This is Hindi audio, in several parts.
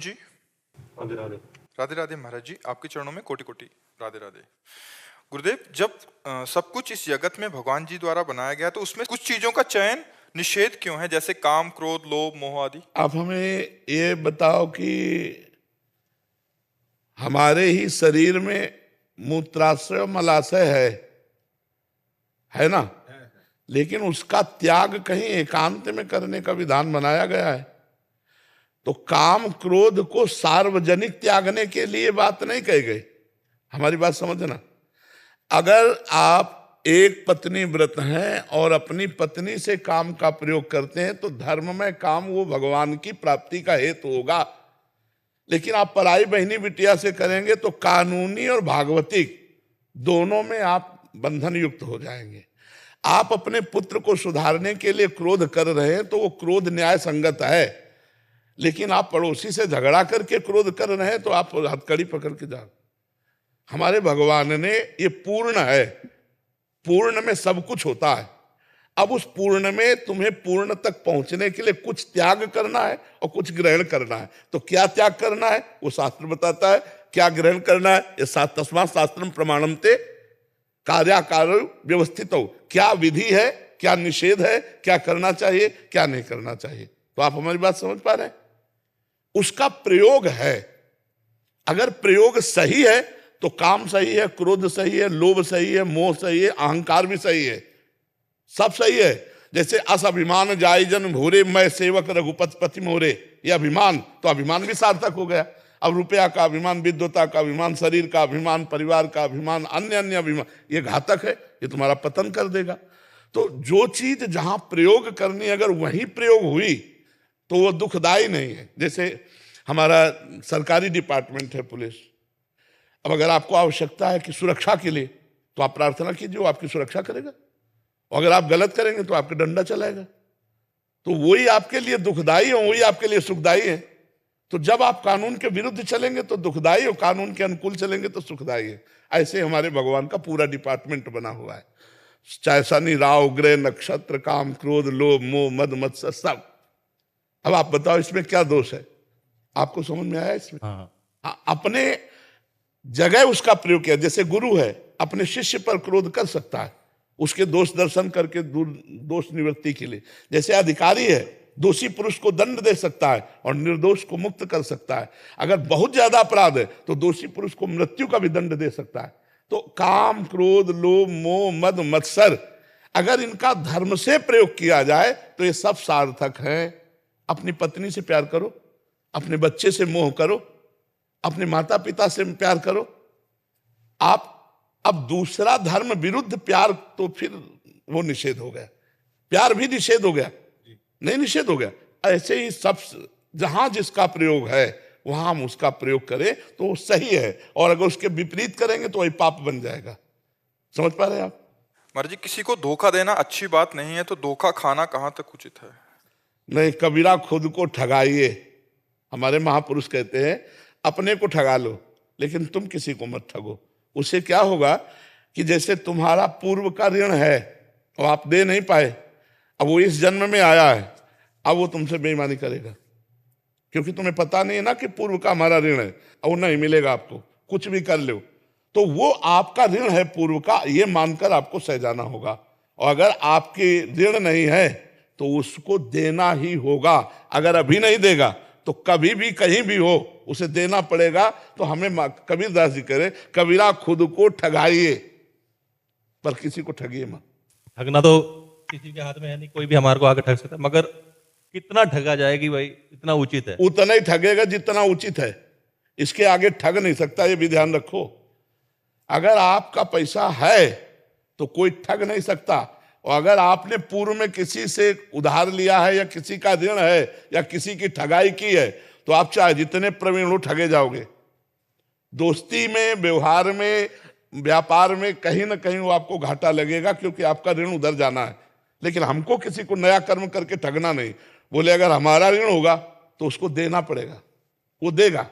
जी। राधे राधे। राधे राधे महाराज जी, आपके चरणों में कोटि कोटि राधे राधे। गुरुदेव, जब सब कुछ इस जगत में भगवान जी द्वारा बनाया गया तो उसमें कुछ चीजों का चयन निषेध क्यों है, जैसे काम, क्रोध, लोभ, मोह आदि? आप हमें ये बताओ कि हमारे ही शरीर में मूत्राशय मलाशय है ना? लेकिन उसका त्याग कहीं एकांत में करने का विधान बनाया गया है। तो काम क्रोध को सार्वजनिक त्यागने के लिए बात नहीं कही गई। हमारी बात समझना। अगर आप एक पत्नी व्रत हैं और अपनी पत्नी से काम का प्रयोग करते हैं तो धर्म में काम वो भगवान की प्राप्ति का हेतु होगा। लेकिन आप पराई बहनी बिटिया से करेंगे तो कानूनी और भागवतिक दोनों में आप बंधन युक्त हो जाएंगे। आप अपने पुत्र को सुधारने के लिए क्रोध कर रहे हैं तो वो क्रोध न्याय संगत है, लेकिन आप पड़ोसी से झगड़ा करके क्रोध कर रहे हैं तो आप हथकड़ी पकड़ के जाओ। हमारे भगवान ने ये पूर्ण है, पूर्ण में सब कुछ होता है। अब उस पूर्ण में तुम्हें पूर्ण तक पहुंचने के लिए कुछ त्याग करना है और कुछ ग्रहण करना है। तो क्या त्याग करना है वो शास्त्र बताता है, क्या ग्रहण करना है ये तस्मात् शास्त्रम प्रमाणमते कार्याकार व्यवस्थित हो। क्या विधि है, क्या निषेध है, क्या करना चाहिए, क्या नहीं करना चाहिए। तो आप हमारी बात समझ पा रहे हैं? उसका प्रयोग है। अगर प्रयोग सही है तो काम सही है, क्रोध सही है, लोभ सही है, मोह सही है, अहंकार भी सही है, सब सही है। जैसे अस अभिमान जाय जन भोरे, मैं सेवक रघुपति पति मोरे, ये अभिमान, तो अभिमान भी सार्थक हो गया। अब रुपया का अभिमान, विद्वता का अभिमान, शरीर का अभिमान, परिवार का अभिमान, अन्य अन्य अभिमान, ये घातक है, ये तुम्हारा पतन कर देगा। तो जो चीज जहां प्रयोग करनी अगर वहीं प्रयोग हुई तो वो दुखदायी नहीं है। जैसे हमारा सरकारी डिपार्टमेंट है पुलिस। अब अगर आपको आवश्यकता है कि सुरक्षा के लिए तो आप प्रार्थना कीजिए, वो आपकी सुरक्षा करेगा। और अगर आप गलत करेंगे तो आपका डंडा चलाएगा। तो वही आपके लिए दुखदाई है, वही आपके लिए सुखदाई है। तो जब आप कानून के विरुद्ध चलेंगे तो दुखदाई, और कानून के अनुकूल चलेंगे तो सुखदाई है। ऐसे हमारे भगवान का पूरा डिपार्टमेंट बना हुआ है। चाहे शनि राहु ग्रह नक्षत्र, काम क्रोध लोभ मोह मद मत्सर, सब। अब आप बताओ इसमें क्या दोष है? आपको समझ में आया इसमें? अपने जगह उसका प्रयोग किया। जैसे गुरु है, अपने शिष्य पर क्रोध कर सकता है उसके दोष दर्शन करके दोष निवृत्ति के लिए। जैसे अधिकारी है, दोषी पुरुष को दंड दे सकता है और निर्दोष को मुक्त कर सकता है। अगर बहुत ज्यादा अपराध है तो दोषी पुरुष को मृत्यु का भी दंड दे सकता है। तो काम क्रोध लोभ मोह मद मत्सर, अगर इनका धर्म से प्रयोग किया जाए तो ये सब सार्थक है। अपनी पत्नी से प्यार करो, अपने बच्चे से मोह करो, अपने माता पिता से प्यार करो। आप अब दूसरा धर्म विरुद्ध प्यार, तो फिर वो निषेध हो गया। प्यार भी निषेध हो गया, नहीं निषेध हो गया। ऐसे ही सब जहां जिसका प्रयोग है वहां हम उसका प्रयोग करें तो वो सही है, और अगर उसके विपरीत करेंगे तो वही पाप बन जाएगा। समझ पा रहे हैं आप? महाराज जी, किसी को धोखा देना अच्छी बात नहीं है, तो धोखा खाना कहाँ तक उचित है? नहीं, कबीरा खुद को ठगाइए। हमारे महापुरुष कहते हैं अपने को ठगा लो लेकिन तुम किसी को मत ठगो। उससे क्या होगा कि जैसे तुम्हारा पूर्व का ऋण है और आप दे नहीं पाए, अब वो इस जन्म में आया है, अब वो तुमसे बेईमानी करेगा क्योंकि तुम्हें पता नहीं है ना कि पूर्व का हमारा ऋण है, और नहीं मिलेगा आपको, कुछ भी कर लो। तो वो आपका ऋण है पूर्व का, ये मानकर आपको सह जाना होगा। और अगर आपके ऋण नहीं है तो उसको देना ही होगा। अगर अभी नहीं देगा तो कभी भी कहीं भी हो उसे देना पड़ेगा। तो हमें कबीरदास जी करे, कबीरा खुद को ठगाइए पर किसी को ठगिए मत। ठगना तो किसी के हाथ में है नहीं, कोई भी हमारे को आगे ठग सकता है, मगर कितना ठगा जाएगी भाई, इतना उचित है। उतना ही ठगेगा जितना उचित है, इसके आगे ठग नहीं सकता, ये भी ध्यान रखो। अगर आपका पैसा है तो कोई ठग नहीं सकता, और अगर आपने पूर्व में किसी से उधार लिया है या किसी का ऋण है या किसी की ठगाई की है तो आप चाहे जितने प्रवीण हो ठगे जाओगे। दोस्ती में, व्यवहार में, व्यापार में कहीं ना कहीं वो आपको घाटा लगेगा क्योंकि आपका ऋण उधर जाना है। लेकिन हमको किसी को नया कर्म करके ठगना नहीं। बोले अगर हमारा ऋण होगा तो उसको देना पड़ेगा, वो देगा।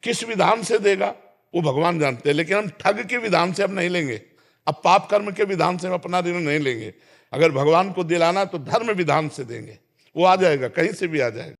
किस विधान से देगा वो भगवान जानते हैं, लेकिन हम ठग के विधान से अब नहीं लेंगे। अब पाप कर्म के विधान से हम अपना ऋण नहीं लेंगे। अगर भगवान को दिलाना तो धर्म विधान से देंगे, वो आ जाएगा, कहीं से भी आ जाएगा।